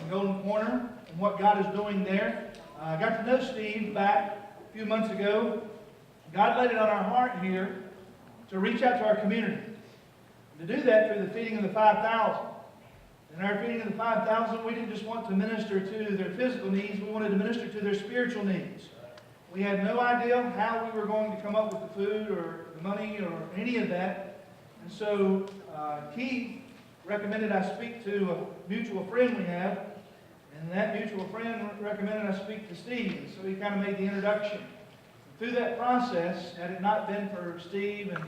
in Golden Corner and what God is doing there. I got to know Steve back a few months ago. God laid it on our heart here to reach out to our community. To do that through the feeding of the 5,000. In our feeding of the 5,000, we didn't just want to minister to their physical needs, we wanted to minister to their spiritual needs. We had no idea how we were going to come up with the food or the money or any of that. And so Keith recommended I speak to a mutual friend we have. And that mutual friend recommended I speak to Steve. And so he kind of made the introduction. Through that process, had it not been for Steve and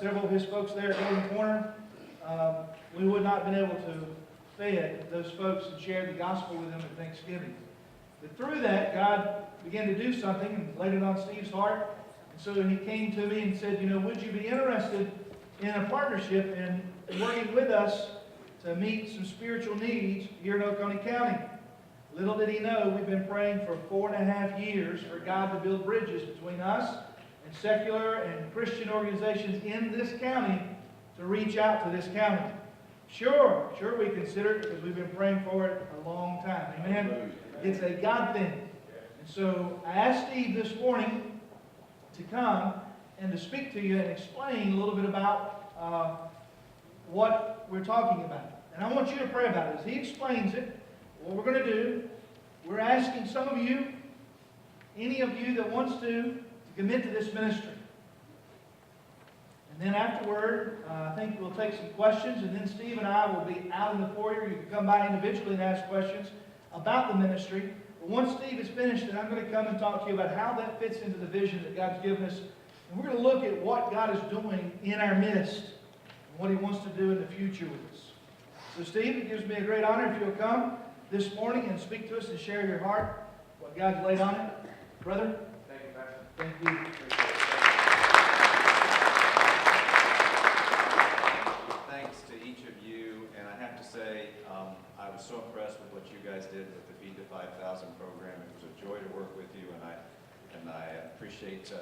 several of his folks there at Golden Corner, we would not have been able to feed those folks and share the gospel with them at Thanksgiving. But through that, God began to do something and laid it on Steve's heart. And so he came to me and said, would you be interested in a partnership and working with us to meet some spiritual needs here in Oconee County? Little did he know, we've been praying for 4.5 years for God to build bridges between us and secular and Christian organizations in this county to reach out to this county. Sure, we consider it because we've been praying for it a long time. Amen? It's a God thing. And so I asked Steve this morning to come and to speak to you and explain a little bit about what we're talking about. And I want you to pray about it. As he explains it, what we're going to do, we're asking some of you, any of you that wants to commit to this ministry. And then afterward, I think we'll take some questions, and then Steve and I will be out in the foyer. You can come by individually and ask questions about the ministry. But once Steve is finished, then I'm going to come and talk to you about how that fits into the vision that God's given us. And we're going to look at what God is doing in our midst and what he wants to do in the future with us. So Steve, it gives me a great honor if you'll come this morning and speak to us and share your heart, what God's laid on it. Brother? Thank you, Pastor. Thank you. Thanks to each of you, and I have to say, I was so impressed with what you guys did with the Feed the 5,000 program. It was a joy to work with you, and I appreciate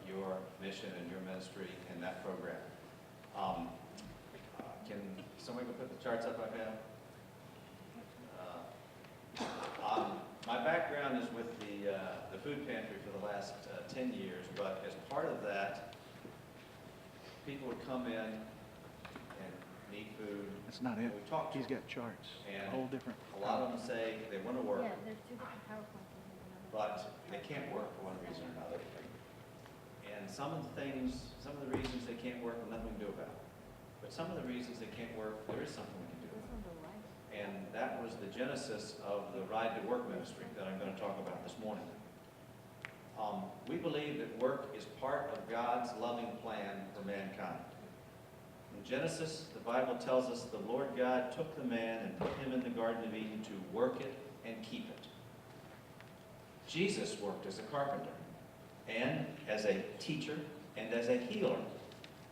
your mission and your ministry in that program. Can somebody go put the charts up I've had? My background is with the food pantry for the last 10 years, but as part of that, people would come in and need food. That's not it. We talked to He's them, got charts. and A whole different. a lot of them say they want to work, Yeah, there's two different PowerPoints. but they can't work for one reason or another. And some of the reasons they can't work, nothing we can do about it. But some of the reasons they can't work, there is something we can do about it. And that was the genesis of the Ride to Work ministry that I'm going to talk about this morning. We believe that work is part of God's loving plan for mankind. In Genesis, the Bible tells us the Lord God took the man and put him in the Garden of Eden to work it and keep it. Jesus worked as a carpenter and as a teacher and as a healer.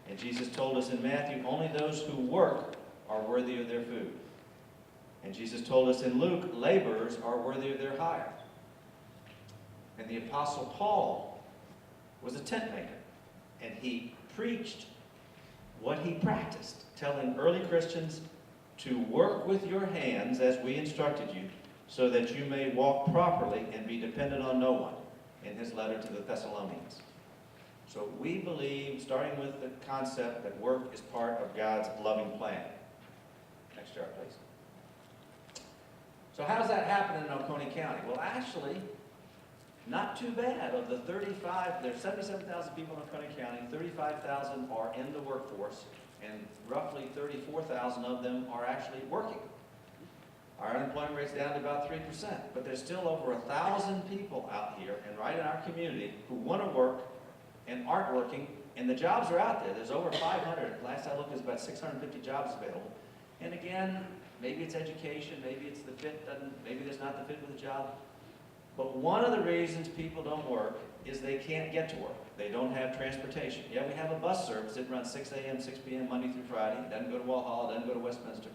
And Jesus told us in Matthew, only those who work are worthy of their food. And Jesus told us in Luke, laborers are worthy of their hire. And the Apostle Paul was a tent maker, and he preached what he practiced, telling early Christians to work with your hands as we instructed you, so that you may walk properly and be dependent on no one, in his letter to the Thessalonians. So we believe, starting with the concept that work is part of God's loving plan. Next chart, please. So how does that happen in Oconee County? Well, actually, not too bad. Of the 35, there's 77,000 people in Oconee County, 35,000 are in the workforce, and roughly 34,000 of them are actually working. Our unemployment rate's down to about 3%, but there's still over 1,000 people out here and right in our community who want to work and aren't working, and the jobs are out there. There's over 500. Last I looked, there's about 650 jobs available. And again, maybe it's education, maybe it's the fit maybe there's not the fit with the job. But one of the reasons people don't work is they can't get to work. They don't have transportation. Yeah, we have a bus service that runs 6 a.m., 6 p.m., Monday through Friday. It doesn't go to Walhalla, doesn't go to Westminster.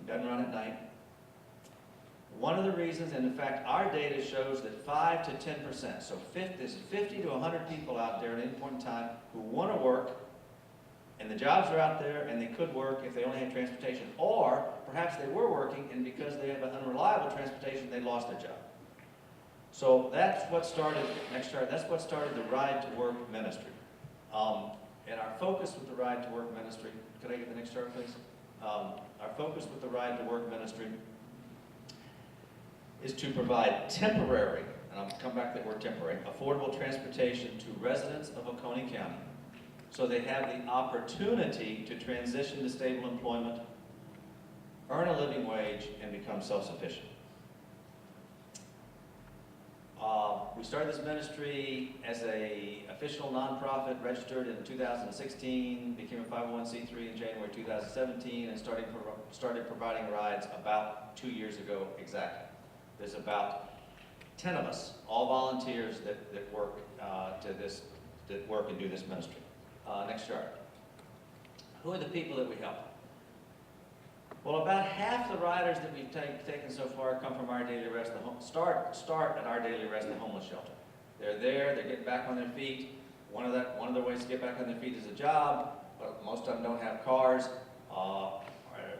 It doesn't run at night. One of the reasons, and in fact, our data shows that 5 to 10%, so there's 50 to 100 people out there at any point in time who want to work, and the jobs are out there, and they could work if they only had transportation. Or perhaps they were working, and because they have reliable transportation, they lost their job. So that's what started, next chart, that's what started the Ride to Work ministry. And our focus with the Ride to Work ministry, could I get the next chart, please? Our focus with the Ride to Work ministry is to provide temporary, and I'll come back to that word temporary, affordable transportation to residents of Oconee County so they have the opportunity to transition to stable employment, earn a living wage, and become self-sufficient. We started this ministry as an official nonprofit, registered in 2016, became a 501c3 in January 2017, and started providing rides about 2 years ago exactly. There's about 10 of us, all volunteers that work that work and do this ministry. Next chart. Who are the people that we help? Well, about half the riders that we've taken so far come from our daily rest, start at our daily rest, the homeless shelter. They're there, they're getting back on their feet. One of their ways to get back on their feet is a job, but most of them don't have cars. Or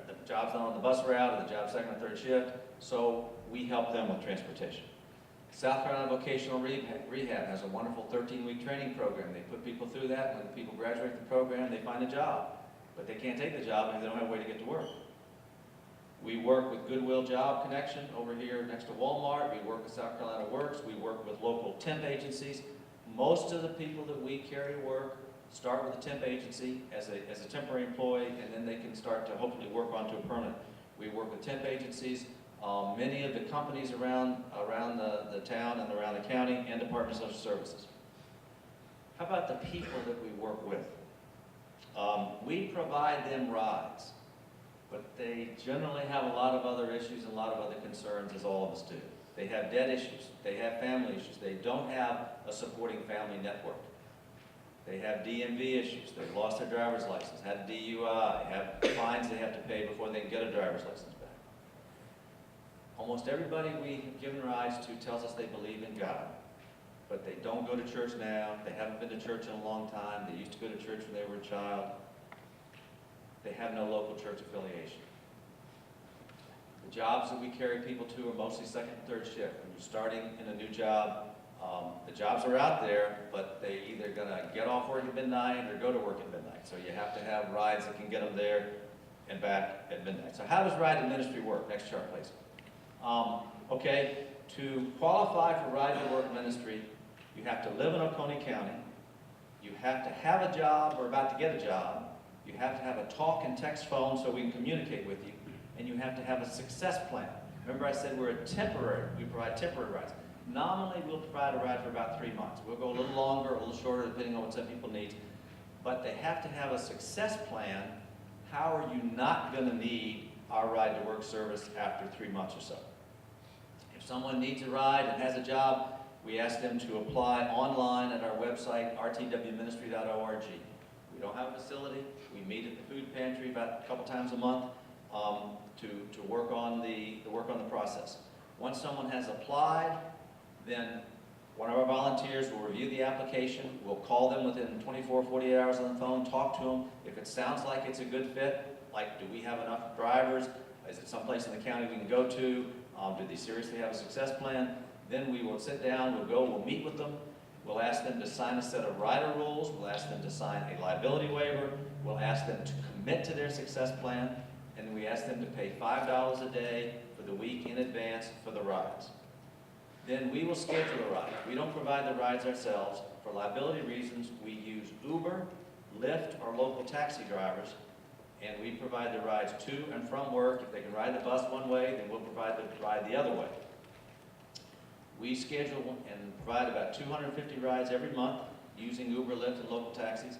the job's not on the bus route, or the job's second or third shift, so we help them with transportation. South Carolina Vocational Rehab has a wonderful 13-week training program. They put people through that. When the people graduate the program, they find a job, but they can't take the job because they don't have a way to get to work. We work with Goodwill Job Connection over here next to Walmart. We work with South Carolina Works. We work with local temp agencies. Most of the people that we carry to work start with a temp agency as a temporary employee, and then they can start to hopefully work onto a permanent. We work with temp agencies. Many of the companies around the town and around the county, and Department of Social Services. How about the people that we work with? We provide them rides, but they generally have a lot of other issues and a lot of other concerns, as all of us do. They have debt issues, they have family issues, they don't have a supporting family network. They have DMV issues, they've lost their driver's license, had a DUI, have fines they have to pay before they can get a driver's license back. Almost everybody we have given rides to tells us they believe in God, but they don't go to church now, they haven't been to church in a long time, they used to go to church when they were a child. They have no local church affiliation. The jobs that we carry people to are mostly second and third shift. When you're starting in a new job, the jobs are out there, but they're either going to get off work at midnight or go to work at midnight. So you have to have rides that can get them there and back at midnight. So how does Ride to Ministry work? Next chart, please. Okay, to qualify for Ride to Work Ministry, you have to live in Oconee County, you have to have a job or about to get a job, you have to have a talk and text phone so we can communicate with you, and you have to have a success plan. Remember I said we provide temporary rides. Nominally, we'll provide a ride for about 3 months. We'll go a little longer, a little shorter, depending on what some people need. But they have to have a success plan. How are you not going to need our Ride to Work service after 3 months or so? If someone needs a ride and has a job, we ask them to apply online at our website, rtwministry.org. We don't have a facility. We meet at the food pantry about a couple times a month to work on the process. Once someone has applied, then one of our volunteers will review the application. We'll call them within 24, 48 hours on the phone, talk to them. If it sounds like it's a good fit, like do we have enough drivers? Is it someplace in the county we can go to? Do they seriously have a success plan? Then we will sit down, we'll meet with them. We'll ask them to sign a set of rider rules. We'll ask them to sign a liability waiver. We'll ask them to commit to their success plan. And then we ask them to pay $5 a day for the week in advance for the rides. Then we will schedule a ride. We don't provide the rides ourselves. For liability reasons, we use Uber, Lyft, or local taxi drivers, and we provide the rides to and from work. If they can ride the bus one way, then we'll provide the ride the other way. We schedule and provide about 250 rides every month using Uber, Lyft, and local taxis.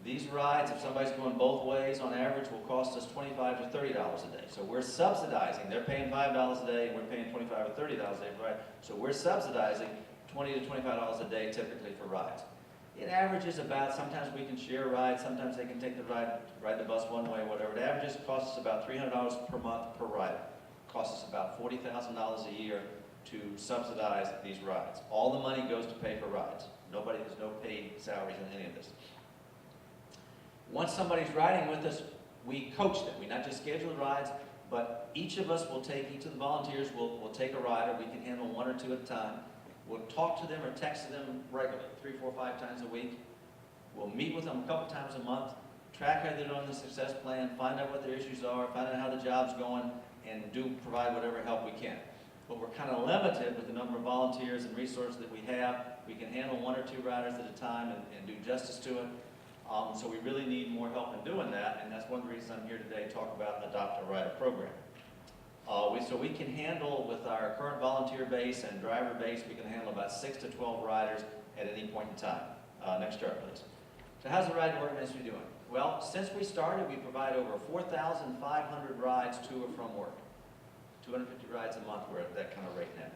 These rides, if somebody's going both ways, on average will cost us $25 to $30 a day. So we're subsidizing. They're paying $5 a day, and we're paying $25 to $30 a day for ride. So we're subsidizing $20 to $25 a day typically for rides. It averages about, sometimes we can share rides, sometimes they can take the ride the bus one way, whatever. It averages costs us about $300 per month per rider. It costs us about $40,000 a year to subsidize these rides. All the money goes to pay for rides. There's no paid salaries in any of this. Once somebody's riding with us, we coach them. We not just schedule rides, But each of the volunteers will take a rider. We can handle 1 or 2 at a time. We'll talk to them or text them regularly, 3, 4, 5 times a week. We'll meet with them a couple times a month, track how they're doing the success plan, find out what their issues are, find out how the job's going, and provide whatever help we can. But we're kind of limited with the number of volunteers and resources that we have. We can handle 1 or 2 riders at a time and do justice to it. So we really need more help in doing that, and that's one of the reasons I'm here today to talk about Adopt a Rider program. So we can handle, with our current volunteer base and driver base, we can handle about 6 to 12 riders at any point in time. Next chart, please. So how's the Ride to Work ministry doing? Well, since we started, we provide over 4,500 rides to or from work. 250 rides a month, we're at that kind of rate now.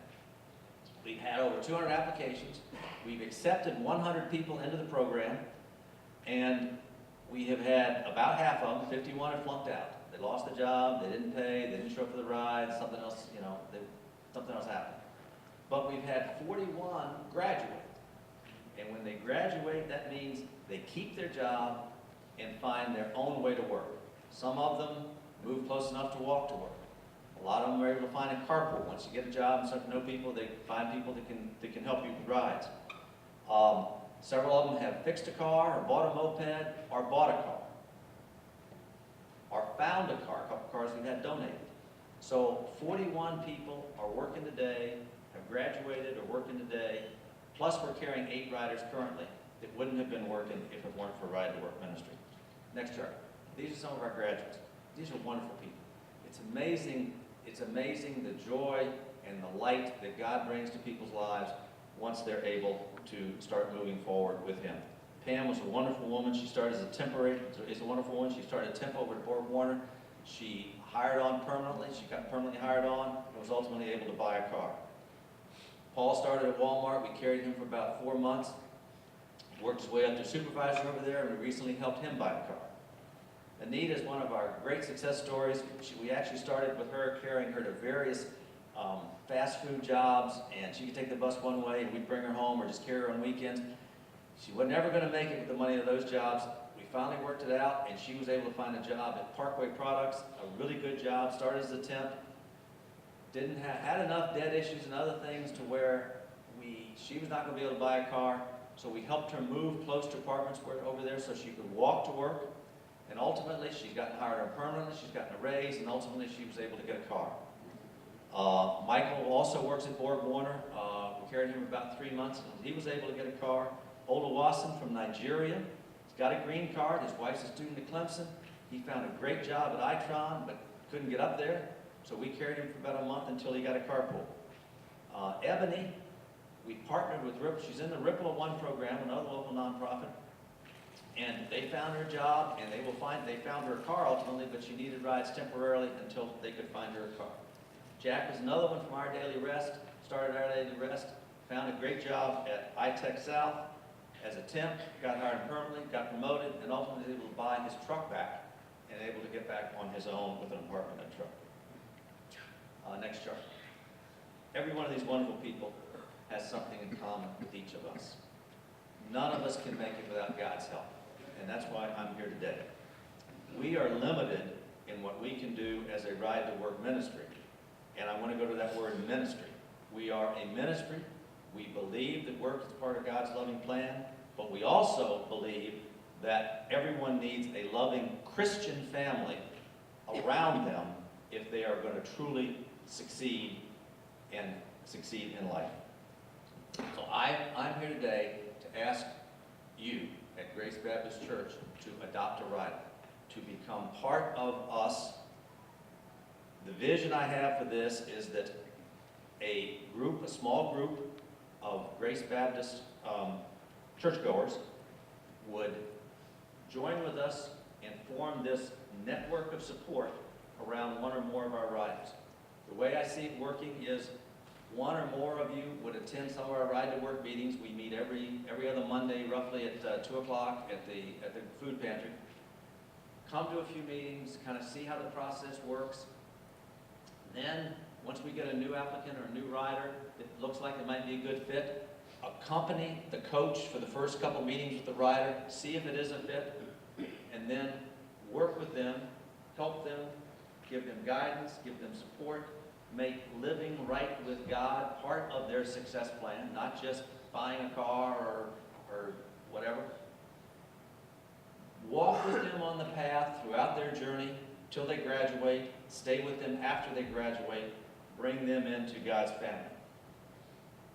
We've had over 200 applications. We've accepted 100 people into the program, and we have had about half of them, 51, have flunked out. They lost the job, they didn't pay, they didn't show up for the ride, something else, something else happened. But we've had 41 graduate. And when they graduate, that means they keep their job and find their own way to work. Some of them move close enough to walk to work. A lot of them are able to find a carpool. Once you get a job and start to know people, they find people that can help you with rides. Several of them have fixed a car, or bought a moped, or bought a car, or found a car. A couple cars we've had donated. So 41 people are working today, have graduated or working today, plus we're carrying 8 riders currently that wouldn't have been working if it weren't for Ride to Work ministry. Next chart. These are some of our graduates. These are wonderful people. It's amazing the joy and the light that God brings to people's lives once they're able to start moving forward with Him. Pam was a wonderful woman. She started as a temporary, is a wonderful woman. She started temp over at Borg Warner. She hired on permanently. She got permanently hired on and was ultimately able to buy a car. Paul started at Walmart. We carried him for about 4 months. Worked his way up to supervisor over there, and we recently helped him buy a car. Anita is one of our great success stories. We actually started with her, carrying her to various fast food jobs, and she could take the bus one way, and we'd bring her home or just carry her on weekends. She was never going to make it with the money of those jobs. We finally worked it out, and she was able to find a job at Parkway Products, a really good job, started as a temp. Had enough debt issues and other things to where she was not going to be able to buy a car, so we helped her move close to apartments over there so she could walk to work. And ultimately, she's gotten hired on permanently, she's gotten a raise, and ultimately she was able to get a car. Michael also works at Borg Warner. We carried him about 3 months, and he was able to get a car. Oluwasen from Nigeria, he's got a green card. His wife's a student at Clemson. He found a great job at Itron, but couldn't get up there, so we carried him for about a month until he got a carpool. Ebony, we partnered with Ripple. She's in the Ripple of One program, another local nonprofit. And they found her job, and they found her a car ultimately, but she needed rides temporarily until they could find her a car. Jack was another one from Our Daily Rest, started Our Daily Rest, found a great job at iTech South as a temp, got hired permanently, got promoted, and ultimately was able to buy his truck back and able to get back on his own with an apartment and truck. Next chart. Every one of these wonderful people has something in common with each of us. None of us can make it without God's help. And that's why I'm here today. We are limited in what we can do as a Ride to Work ministry. And I want to go to that word ministry. We are a ministry. We believe that work is part of God's loving plan, but we also believe that everyone needs a loving Christian family around them if they are going to truly succeed in life. So I'm here today to ask you at Grace Baptist Church to adopt a rider, to become part of us. The vision I have for this is that a small group of Grace Baptist churchgoers would join with us and form this network of support around one or more of our riders. The way I see it working is one or more of you would attend some of our Ride to Work meetings. We meet every other Monday, roughly at 2 o'clock at the food pantry. Come to a few meetings, kind of see how the process works. Then, once we get a new applicant or a new rider that looks like it might be a good fit, accompany the coach for the first couple meetings with the rider, see if it is a fit, and then work with them, help them, give them guidance, give them support, make living right with God part of their success plan, not just buying a car or whatever. Walk with them on the path throughout their journey till they graduate, stay with them after they graduate, bring them into God's family.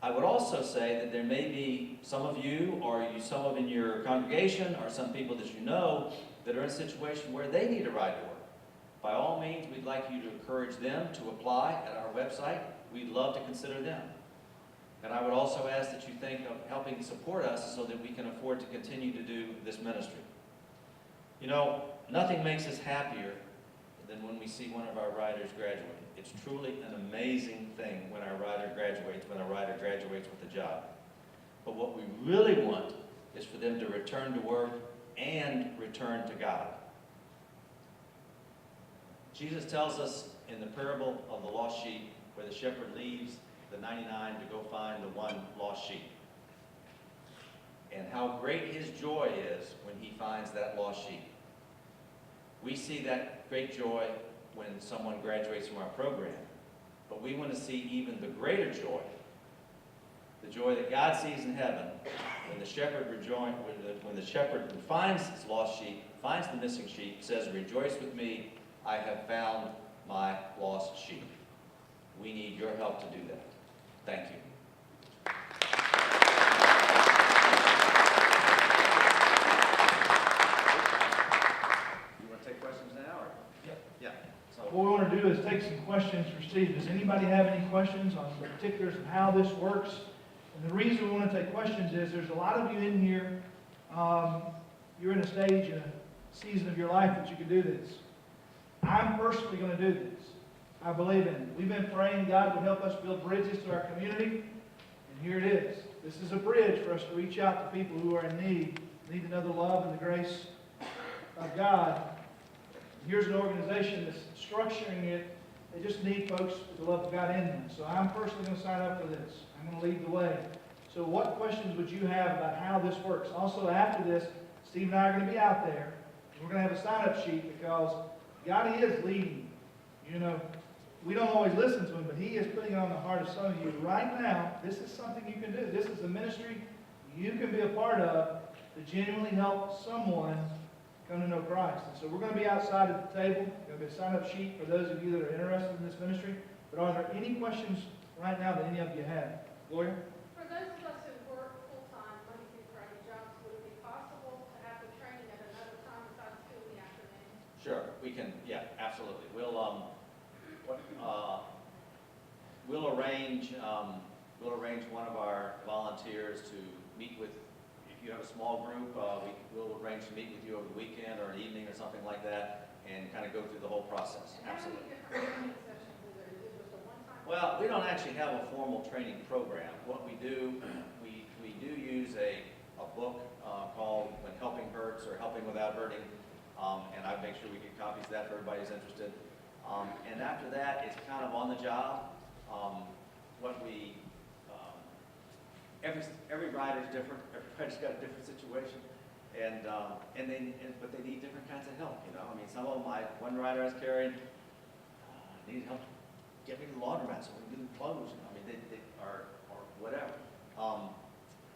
I would also say that there may be some of you, or some of in your congregation, or some people that you know that are in a situation where they need a ride to work. By all means, we'd like you to encourage them to apply at our website. We'd love to consider them. And I would also ask that you think of helping support us so that we can afford to continue to do this ministry. You know, nothing makes us happier than when we see one of our riders graduate. It's truly an amazing thing when our rider graduates with a job. But what we really want is for them to return to work and return to God. Jesus tells us in the parable of the lost sheep, where the shepherd leaves the 99 to go find the one lost sheep, and how great his joy is when he finds that lost sheep. We see that great joy when someone graduates from our program, but we want to see even the greater joy, the joy that God sees in heaven, when the shepherd who finds his lost sheep, finds the missing sheep, says, "Rejoice with me, I have found my lost sheep." We need your help to do that. Thank you. You want to take questions now? Or? Yeah. So, What we want to do is take some questions for Steve. Does anybody have any questions on the particulars of how this works? And the reason we want to take questions is there's a lot of you in here, you're in a stage, in a season of your life that you can do this. I'm personally going to do this. I believe in it. We've been praying God would help us build bridges to our community, and here it is. This is a bridge for us to reach out to people who are in need to know the love and the grace of God. And here's an organization that's structuring it. They just need folks with the love of God in them. So I'm personally going to sign up for this. I'm going to lead the way. So what questions would you have about how this works? Also, after this, Steve and I are going to be out there. We're going to have a sign-up sheet because God is leading. You know, we don't always listen to him, but he is putting it on the heart of some of you. Right now, this is something you can do. This is a ministry you can be a part of to genuinely help someone come to know Christ. And so we're going to be outside at the table. There'll be a sign-up sheet for those of you that are interested in this ministry. But are there any questions right now that any of you have? Gloria? For those of us who work full-time, Monday through Friday jobs, would it be possible to have the training at another time besides 2 in the afternoon? sure, we can. Yeah, absolutely. We'll arrange one of our volunteers to meet with. If you have a small group, we'll arrange to meet with you over the weekend or an evening or something like that, and kind of go through the whole process. And Absolutely. how many different training sessions is there? Is it just a one-time? Well, we don't actually have a formal training program. What we do, we do use a book called When Helping Hurts or Helping Without Hurting, and I make sure we get copies of that for everybody who's interested. And after that, it's kind of on the job. Every rider's different. Everybody's got a different situation, but they need different kinds of help. You know, I mean, some of them, one rider I was carrying needed help get me to the laundromat so we can do the clothes. I mean, they or whatever.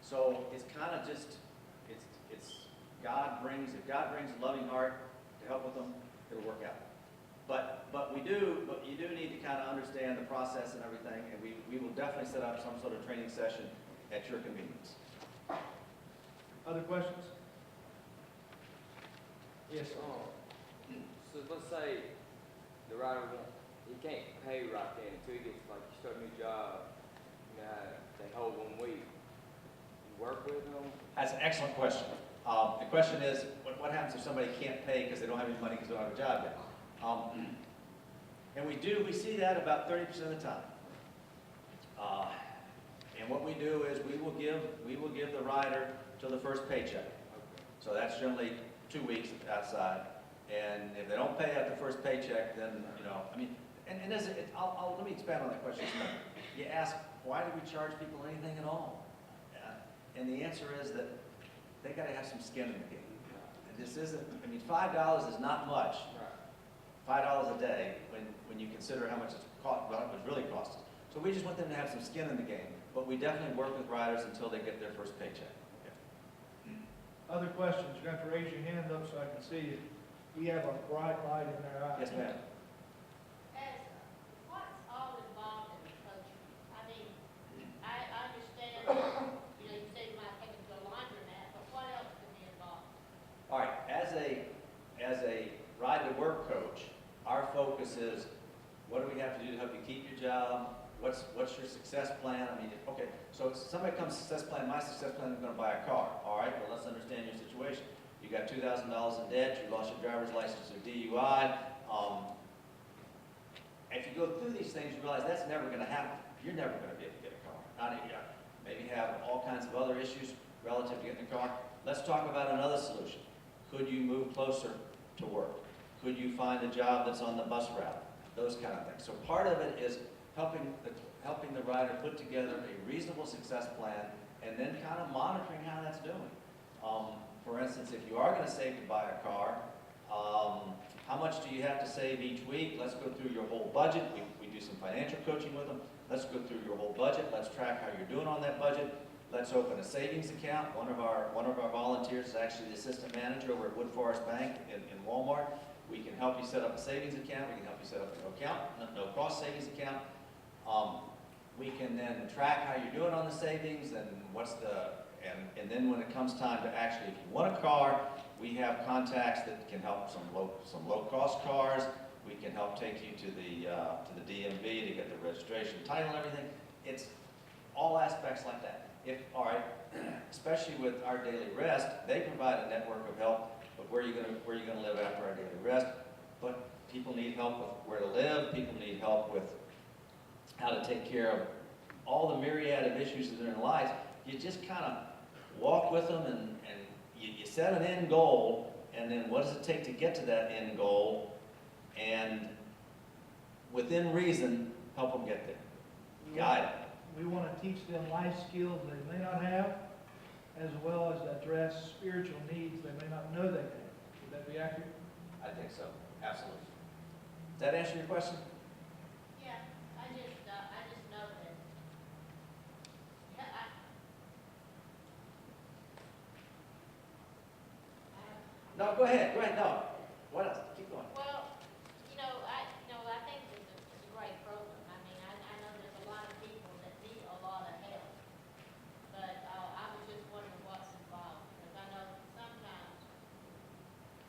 So it's kind of just it's God brings if God brings a loving heart to help with them, it'll work out. But you do need to kind of understand the process and everything, and we will definitely set up some sort of training session at your convenience. Other questions? Yes. So let's say the rider he can't pay right then until he gets, like, you start a new job, you know, they hold 1 week. You work with them? That's an excellent question. The question is, what happens if somebody can't pay because they don't have any money because they don't have a job yet? And we see that about 30% of the time. And what we do is we will give the rider till the first paycheck. So that's generally 2 weeks outside. And if they don't pay at the first paycheck, then, you know, I mean, let me expand on that question. You ask, why do we charge people anything at all? And the answer is that they got to have some skin in the game. And this isn't, I mean, $5 is not much. $5 a day when you consider how much it's cost, what it was really costing. So we just want them to have some skin in the game, but we definitely work with riders until they get their first paycheck. Other questions? You're going to have to raise your hand up so I can see you. We have a bright light in their eye. Yes, ma'am. What's all involved in the coaching? I mean, I understand, you say you might take them to a laundromat, but what else could be involved? All right, as a ride-to-work coach, our focus is, what do we have to do to help you keep your job? What's your success plan? I mean, okay, so if somebody comes success plan, my success plan is gonna buy a car. All right, well, let's understand your situation. You got $2,000 in debt, you lost your driver's license or DUI. If you go through these things, you realize that's never gonna happen. You're never gonna be able to get a car. Not even, maybe have all kinds of other issues relative to getting a car. Let's talk about another solution. Could you move closer to work? Could you find a job that's on the bus route? Those kind of things. So part of it is helping the rider put together a reasonable success plan and then kind of monitoring how that's doing. For instance, if you are going to save to buy a car, how much do you have to save each week? Let's go through your whole budget. We do some financial coaching with them. Let's go through your whole budget. Let's track how you're doing on that budget. Let's open a savings account. One of our volunteers is actually the assistant manager over at Wood Forest Bank in Walmart. We can help you set up a savings account. We can help you set up a no-cost savings account. We can then track how you're doing on the savings and and then when it comes time to actually, if you want a car, we have contacts that can help some low-cost cars. We can help take you to the DMV to get the registration, title, and everything. It's all aspects like that. All right, especially with our daily rest, they provide a network of help of where you're gonna live after our daily rest. But people need help with where to live. People need help with how to take care of all the myriad of issues that are in life. You just kind of walk with them and you set an end goal, and then what does it take to get to that end goal, and within reason, help them get there. Guide them. We want to teach them life skills they may not have, as well as address spiritual needs they may not know they have. Would that be accurate? I think so, absolutely. Does that answer your question? Yeah, I just know that. Yeah, No, go ahead, no. What else? Keep going. well, I think it's a great program. I mean, I know there's a lot of people that need a lot of help. But I was just wondering what's involved, because I know sometimes,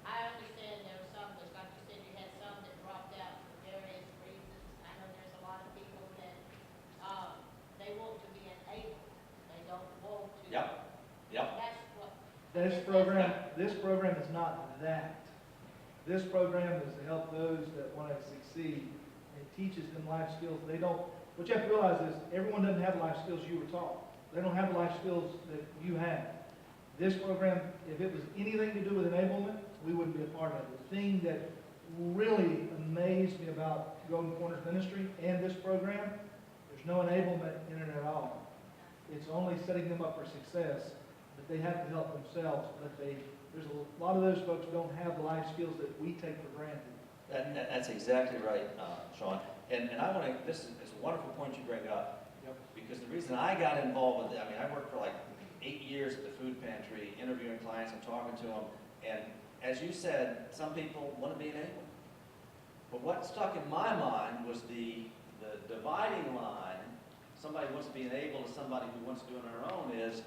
I understand there were some that, like you said, you had some that dropped out for various reasons. I know there's a lot of people that, they want to be enabled. They don't want to. Yep. That's what. This program is not that. This program is to help those that want to succeed. It teaches them life skills. What you have to realize is everyone doesn't have the life skills you were taught. They don't have the life skills that you have. This program, if it was anything to do with enablement, we wouldn't be a part of it. The thing that really amazed me about Golden Corners Ministry and this program, there's no enablement in it at all. It's only setting them up for success, but they have to help themselves. But there's a lot of those folks don't have the life skills that we take for granted. That's exactly right, Shawn. And I want to, this is a wonderful point you bring up. Yep. Because the reason I got involved with it, I mean, I worked for like 8 years at the food pantry, interviewing clients and talking to them. And as you said, some people want to be enabled. But what stuck in my mind was the dividing line. Somebody wants to be enabled to somebody who wants to do it on their own is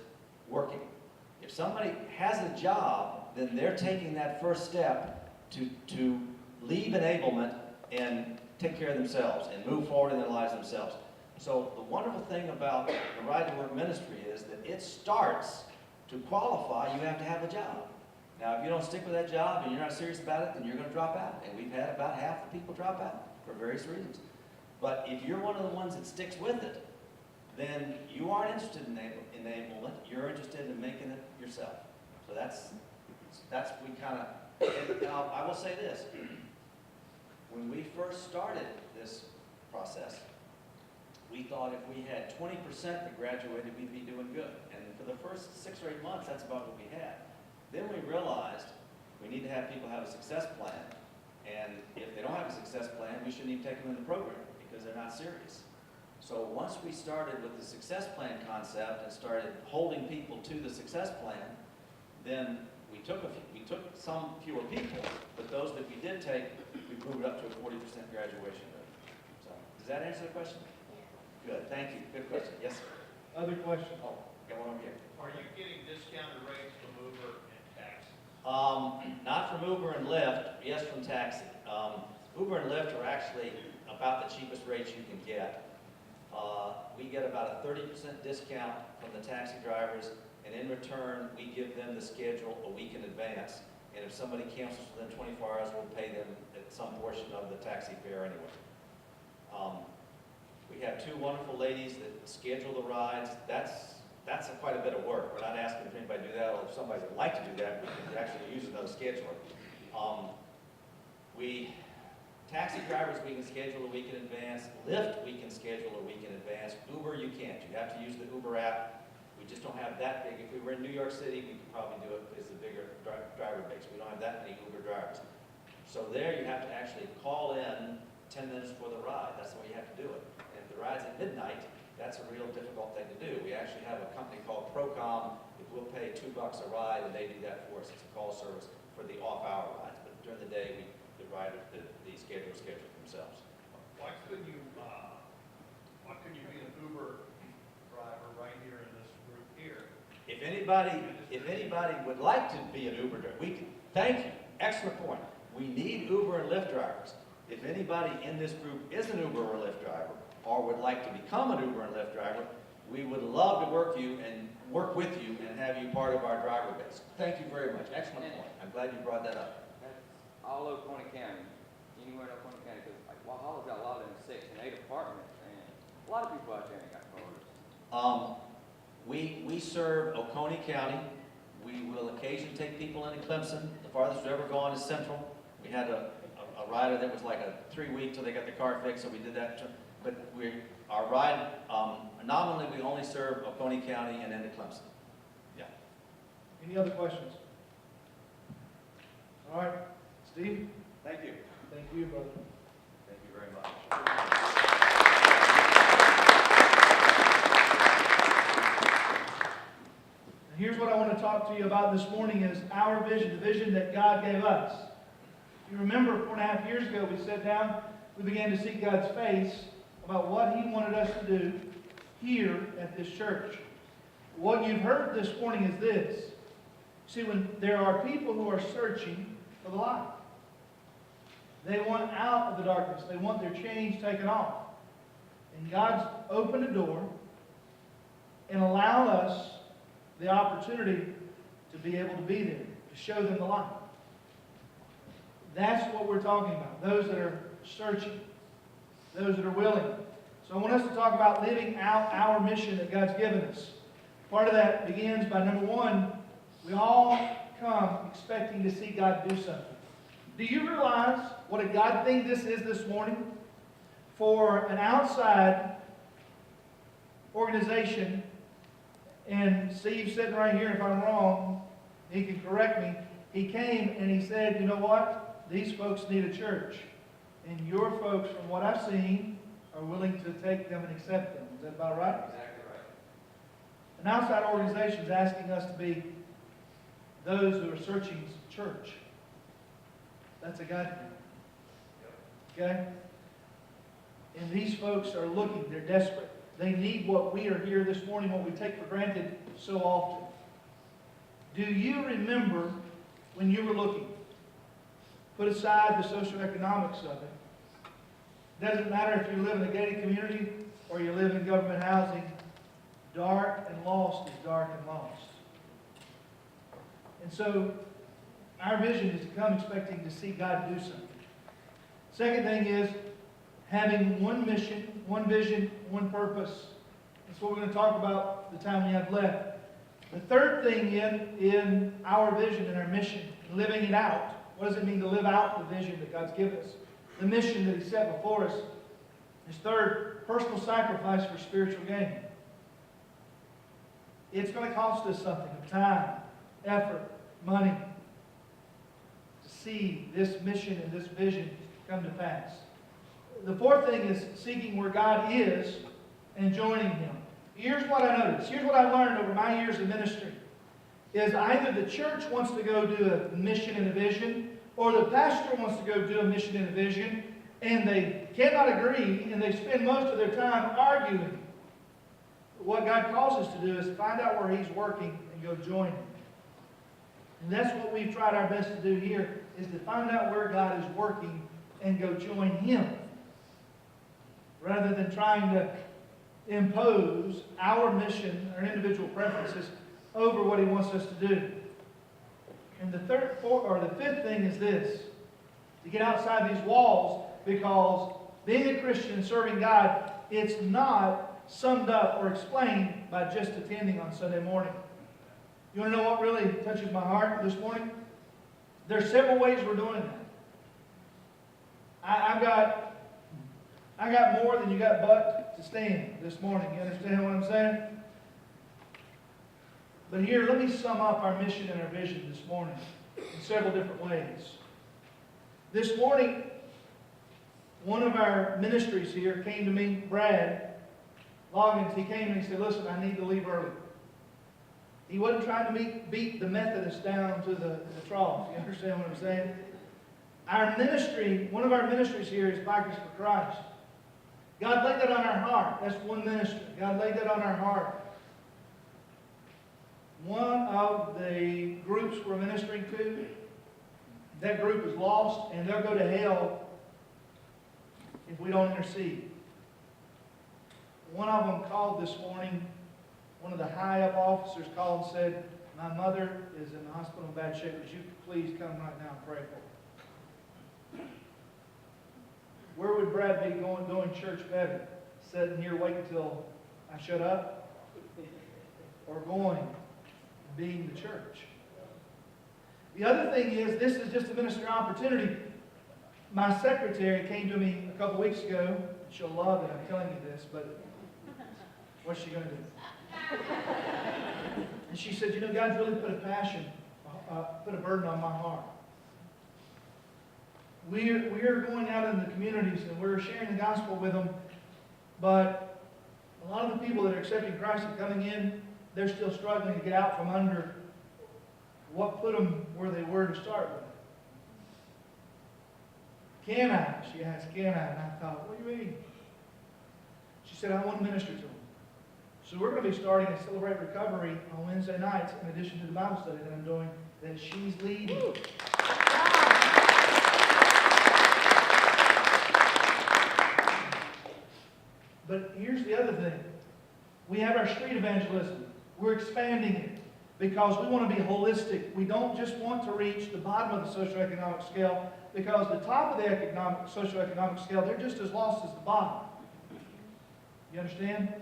working. If somebody has a job, then they're taking that first step to leave enablement and take care of themselves and move forward in their lives themselves. So the wonderful thing about the Ride to Work ministry is that it starts to qualify, you have to have a job. Now, if you don't stick with that job and you're not serious about it, then you're going to drop out. And we've had about half the people drop out for various reasons. But if you're one of the ones that sticks with it, then you aren't interested in enablement. You're interested in making it yourself. So that's we kind of, and I will say this. When we first started this process, we thought if we had 20% that graduated, we'd be doing good. And for the first 6 or 8 months, that's about what we had. Then we realized we need to have people have a success plan. And if they don't have a success plan, we shouldn't even take them in the program because they're not serious. So once we started with the success plan concept and started holding people to the success plan, then we took some fewer people, but those that we did take, we moved up to a 40% graduation rate. So does that answer the question? Good, thank you. Good question. Yes, sir. Other questions? Oh, got one over here. Are you getting discounted rates from Uber and taxi? Not from Uber and Lyft, yes from taxi. Uber and Lyft are actually about the cheapest rates you can get. We get about a 30% discount from the taxi drivers, and in return, we give them the schedule a week in advance. And if somebody cancels within 24 hours, we'll pay them at some portion of the taxi fare anyway. We have two wonderful ladies that schedule the rides. That's quite a bit of work. We're not asking if anybody to do that, or if somebody would like to do that, we can actually use another scheduler. Taxi drivers, we can schedule a week in advance. Lyft, we can schedule a week in advance. Uber, you can't. You have to use the Uber app. We just don't have that big. If we were in New York City, we could probably do it. It's a bigger driver base. We don't have that many Uber drivers. So there you have to actually call in 10 minutes before the ride. That's the way you have to do it. And if the ride's at midnight, that's a real difficult thing to do. We actually have a company called Procom that will pay $2 a ride, and they do that for us. It's a call service for the off-hour rides. But during the day, the schedulers schedule themselves. Why couldn't you be an Uber driver right here in this group here? If anybody would like to be an Uber driver, thank you, excellent point. We need Uber and Lyft drivers. If anybody in this group is an Uber or Lyft driver, or would like to become an Uber and Lyft driver, we would love to work with you and have you part of our driver base. Thank you very much, excellent point. I'm glad you brought that up. That's all Oconee County, anywhere in Oconee County, because like Walhalla's got a lot of them Section 8 apartments, and a lot of people out there ain't got cars. We serve Oconee County. We will occasionally take people into Clemson. The farthest we've ever gone is Central. We had a rider that was like a 3-week till they got the car fixed, so we did that. But our ride, nominally we only serve Oconee County and into Clemson. Yeah. Any other questions? All right, Steve? Thank you. Thank you, brother. Thank you very much. And here's what I want to talk to you about this morning is our vision, the vision that God gave us. You remember 4.5 years ago we sat down, we began to seek God's face about what He wanted us to do here at this church. What you've heard this morning is this. See, when there are people who are searching for the light, they want out of the darkness. They want their chains taken off. And God's opened a door and allowed us the opportunity to be able to be there, to show them the light. That's what we're talking about, those that are searching, those that are willing. So I want us to talk about living out our mission that God's given us. Part of that begins by, number one, we all come expecting to see God do something. Do you realize what a God thing this is this morning? For an outside organization, and Steve's sitting right here, if I'm wrong, he can correct me. He came and he said, you know what? These folks need a church. And your folks, from what I've seen, are willing to take them and accept them. Is that about right? Exactly right. An outside organization is asking us to be those who are searching church. That's a God thing. Okay? And these folks are looking. They're desperate. They need what we are here this morning, what we take for granted so often. Do you remember when you were looking? Put aside the socioeconomics of it. Doesn't matter if you live in a gated community or you live in government housing. Dark and lost is dark and lost. And so, our vision is to come expecting to see God do something. Second thing is having one mission, one vision, one purpose. That's what we're going to talk about the time we have left. The third thing in our vision and our mission, living it out. What does it mean to live out the vision that God's given us? The mission that He set before us. His third, personal sacrifice for spiritual gain. It's going to cost us something of time, effort, money to see this mission and this vision come to pass. The fourth thing is seeking where God is and joining Him. Here's what I noticed. Here's what I learned over my years of ministry. Is either the church wants to go do a mission and a vision, or the pastor wants to go do a mission and a vision, and they cannot agree, and they spend most of their time arguing. What God calls us to do is find out where He's working and go join Him. And that's what we've tried our best to do here, is to find out where God is working and go join Him. Rather than trying to impose our mission, our individual preferences, over what He wants us to do. And the fifth thing is this, to get outside these walls, because being a Christian and serving God, it's not summed up or explained by just attending on Sunday morning. You want to know what really touches my heart this morning? There's several ways we're doing that. I got more than you got butt to stand this morning. You understand what I'm saying? But here, let me sum up our mission and our vision this morning in several different ways. This morning, one of our ministries here came to me, Brad Loggins. He came and he said, listen, I need to leave early. He wasn't trying to beat the Methodists down to the trough. You understand what I'm saying? Our ministry, one of our ministries here is Bikers for Christ. God laid that on our heart. That's one ministry. God laid that on our heart. One of the groups we're ministering to, that group is lost, and they'll go to hell if we don't intercede. One of them called this morning, one of the high-up officers called and said, my mother is in the hospital in bad shape. Would you please come right now and pray for her? Where would Brad be doing church better? Sitting here waiting until I shut up? Or going and being the church? The other thing is, this is just a ministry opportunity. My secretary came to me a couple weeks ago. She'll love it, I'm telling you this, but what's she going to do? And she said, you know, God's really put a passion, put a burden on my heart. We're going out in the communities and we're sharing the gospel with them, but a lot of the people that are accepting Christ and coming in, they're still struggling to get out from under what put them where they were to start with. Can I? She asked, can I? And I thought, what do you mean? She said, I want to minister to them. So we're going to be starting a Celebrate Recovery on Wednesday nights in addition to the Bible study that I'm doing that she's leading. But here's the other thing. We have our street evangelism. We're expanding it because we want to be holistic. We don't just want to reach the bottom of the socioeconomic scale, because the top of the socioeconomic scale, they're just as lost as the bottom. You understand?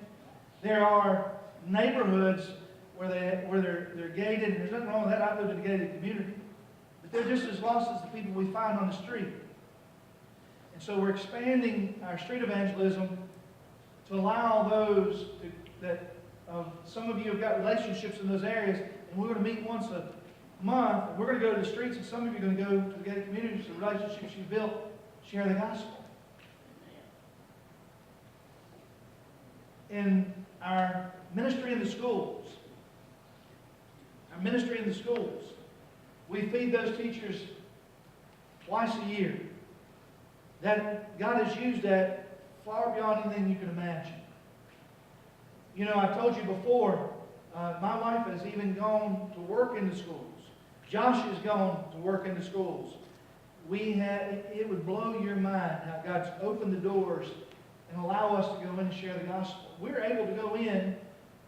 There are neighborhoods where they're gated, and there's nothing wrong with that. I live in a gated community. But they're just as lost as the people we find on the street. And so we're expanding our street evangelism to allow those some of you have got relationships in those areas, and we're going to meet once a month, and we're going to go to the streets, and some of you are going to go to the gated communities, the relationships you've built, share the gospel. In our ministry in the schools, we feed those teachers twice a year. That God has used that far beyond anything you can imagine. You know, I've told you before, my wife has even gone to work in the schools. Josh has gone to work in the schools. It would blow your mind how God's opened the doors and allow us to go in and share the gospel. We're able to go in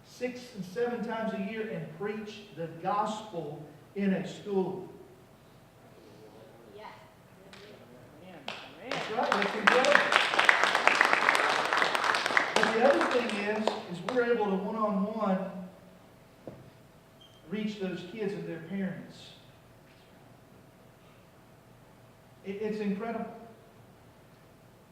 6 and 7 times a year and preach the gospel in a school. Yeah. That's right, that's incredible. But the other thing is we're able to one-on-one reach those kids and their parents. It's incredible.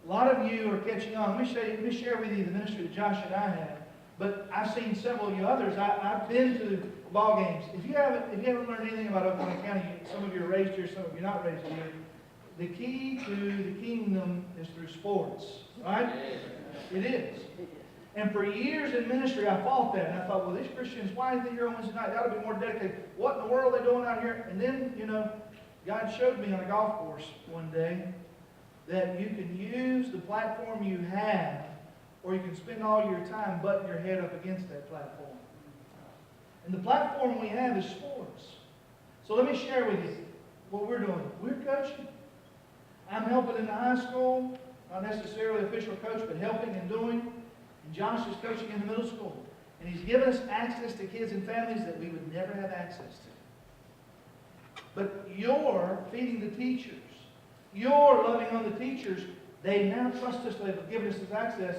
A lot of you are catching on. Let me share with you the ministry that Josh and I have. But I've seen several of you others. I've been to ball games. If you haven't learned anything about Oklahoma County, some of you are raised here, some of you are not raised here. The key to the kingdom is through sports, right? It is. And for years in ministry, I fought that. And I thought, well, these Christians, why are they here on Wednesday night? They ought to be more dedicated. What in the world are they doing out here? And then, God showed me on a golf course one day that you can use the platform you have, or you can spend all your time butting your head up against that platform. And the platform we have is sports. So let me share with you what we're doing. We're coaching. I'm helping in the high school, not necessarily official coach, but helping and doing. And Josh is coaching in the middle school. And he's given us access to kids and families that we would never have access to. But you're feeding the teachers. You're loving on the teachers. They now trust us. They've given us this access.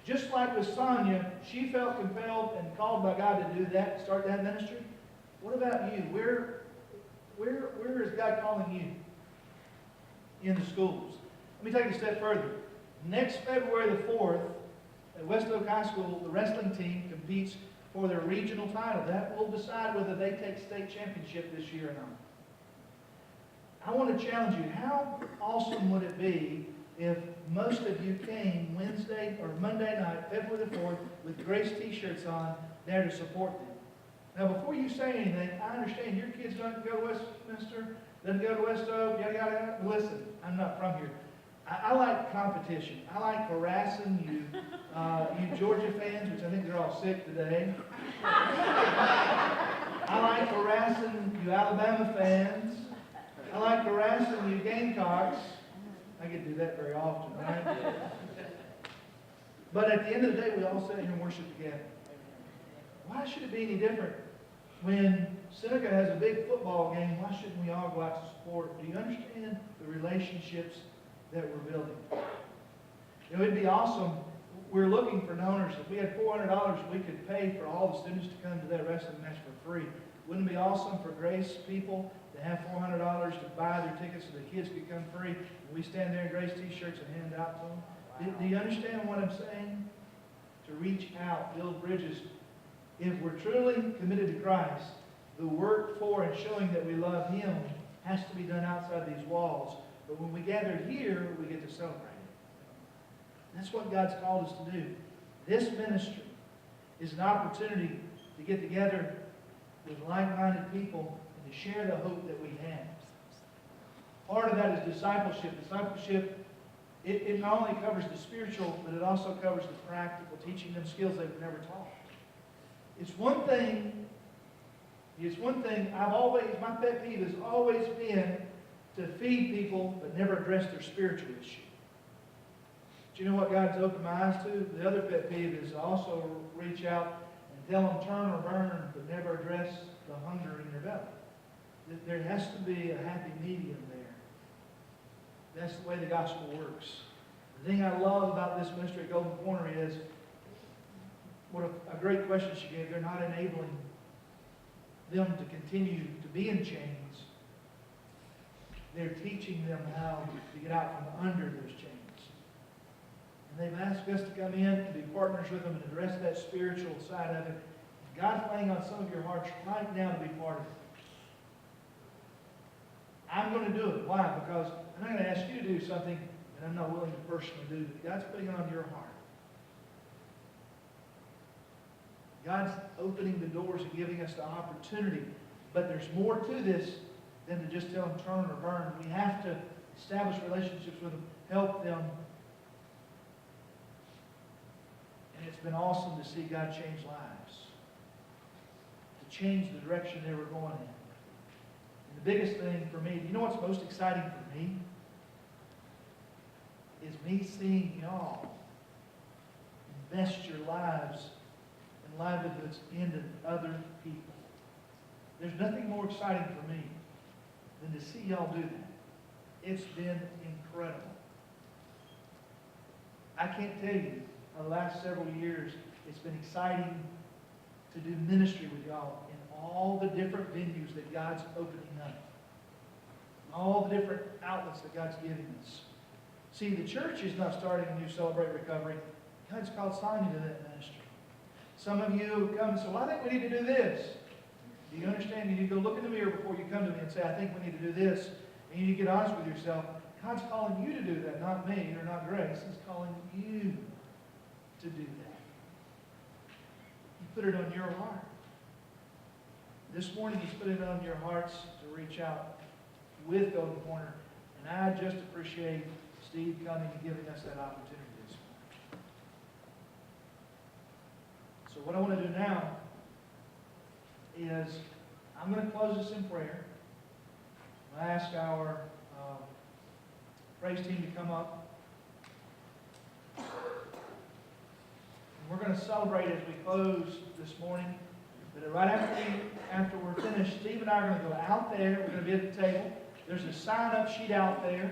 Just like with Sonia, she felt compelled and called by God to do that, start that ministry. What about you? Where is God calling you in the schools? Let me take it a step further. Next February the 4th, at West Oak High School, the wrestling team competes for their regional title. That will decide whether they take state championship this year or not. I want to challenge you. How awesome would it be if most of you came Wednesday or Monday night, February the 4th, with Grace t-shirts on, there to support them? Now, before you say anything, I understand your kids don't go to Westminster, doesn't go to West Oak, yada, yada, yada. Listen, I'm not from here. I like competition. I like harassing you, you Georgia fans, which I think they're all sick today. I like harassing you Alabama fans. I like harassing you Gamecocks. I get to do that very often, right? But at the end of the day, we all sit here and worship together. Why should it be any different? When Seneca has a big football game, why shouldn't we all go out to support? Do you understand the relationships that we're building? It'd be awesome. We're looking for donors. If we had $400, we could pay for all the students to come to that wrestling match for free. Wouldn't it be awesome for Grace people to have $400 to buy their tickets so the kids could come free? And we stand there in Grace t-shirts and hand out to them. Do you understand what I'm saying? To reach out, build bridges. If we're truly committed to Christ, the work for and showing that we love Him has to be done outside these walls. But when we gather here, we get to celebrate it. That's what God's called us to do. This ministry is an opportunity to get together with like-minded people and to share the hope that we have. Part of that is discipleship. Discipleship, it not only covers the spiritual, but it also covers the practical, teaching them skills they were never taught. It's one thing my pet peeve has always been to feed people but never address their spiritual issue. Do you know what God's opened my eyes to? The other pet peeve is to also reach out and tell them turn or burn, but never address the hunger in their belly. There has to be a happy medium there. That's the way the gospel works. The thing I love about this ministry at Golden Corner is what a great question she gave. They're not enabling them to continue to be in chains. They're teaching them how to get out from under those chains. And they've asked us to come in and be partners with them and address that spiritual side of it. God's laying on some of your hearts right now to be part of it. I'm going to do it. Why? Because I'm not going to ask you to do something that I'm not willing to personally do. But God's putting it on your heart. God's opening the doors and giving us the opportunity. But there's more to this than to just tell them turn or burn. We have to establish relationships with them, help them. And it's been awesome to see God change lives. To change the direction they were going in. And the biggest thing for me, you know what's most exciting for me? Is me seeing y'all invest your lives and livelihoods into other people. There's nothing more exciting for me than to see y'all do that. It's been incredible. I can't tell you, the last several years, it's been exciting to do ministry with y'all in all the different venues that God's opening up. All the different outlets that God's giving us. See, the church is not starting a new Celebrate Recovery. God's called Sonia to that ministry. Some of you come and say, well, I think we need to do this. Do you understand? You need to go look in the mirror before you come to me and say, I think we need to do this. And you need to get honest with yourself. God's calling you to do that, not me or not Grace. He's calling you to do that. He put it on your heart. This morning, He's put it on your hearts to reach out with Golden Corner. And I just appreciate Steve coming and giving us that opportunity this morning. So what I want to do now is I'm going to close this in prayer. I ask our praise team to come up. And we're going to celebrate as we close this morning. But right after we're finished, Steve and I are going to go out there. We're going to be at the table. There's a sign-up sheet out there.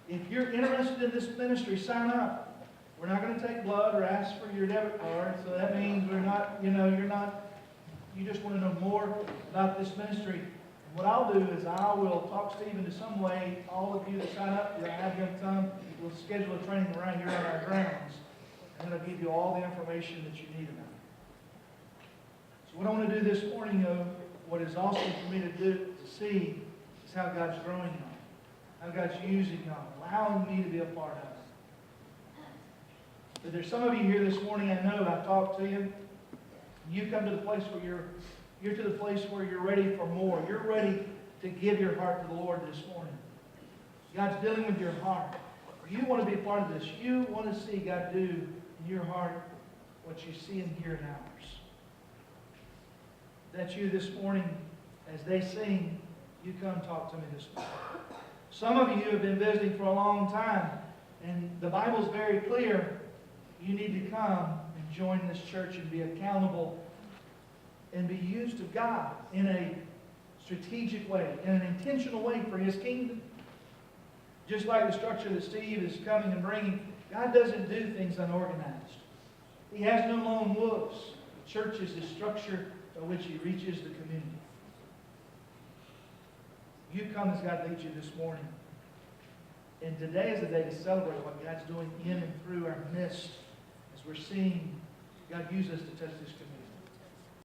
If you're interested in this ministry, sign up. We're not going to take blood or ask for your debit card. So that means we're not, you just want to know more about this ministry. And what I'll do is I will talk Steve into some way. All of you that sign up, we'll have him come. We'll schedule a training right here on our grounds. And it'll give you all the information that you need about it. So what I want to do this morning, what is awesome for me to see, is how God's growing on it, how God's using on it, allowing me to be a part of it. But there's some of you here this morning, I know, I've talked to you. You come to the place where you're to the place where you're ready for more. You're ready to give your heart to the Lord this morning. God's dealing with your heart. You want to be a part of this. You want to see God do in your heart what you see and hear in ours. That's you this morning. As they sing, you come talk to me this morning. Some of you have been visiting for a long time, and the Bible's very clear. You need to come and join this church and be accountable and be used of God in a strategic way, in an intentional way for His kingdom. Just like the structure that Steve is coming and bringing, God doesn't do things unorganized. He has no lone wolves. The church is the structure by which He reaches the community. You come as God leads you this morning. And today is the day to celebrate what God's doing in and through our midst as we're seeing God use us to touch this community.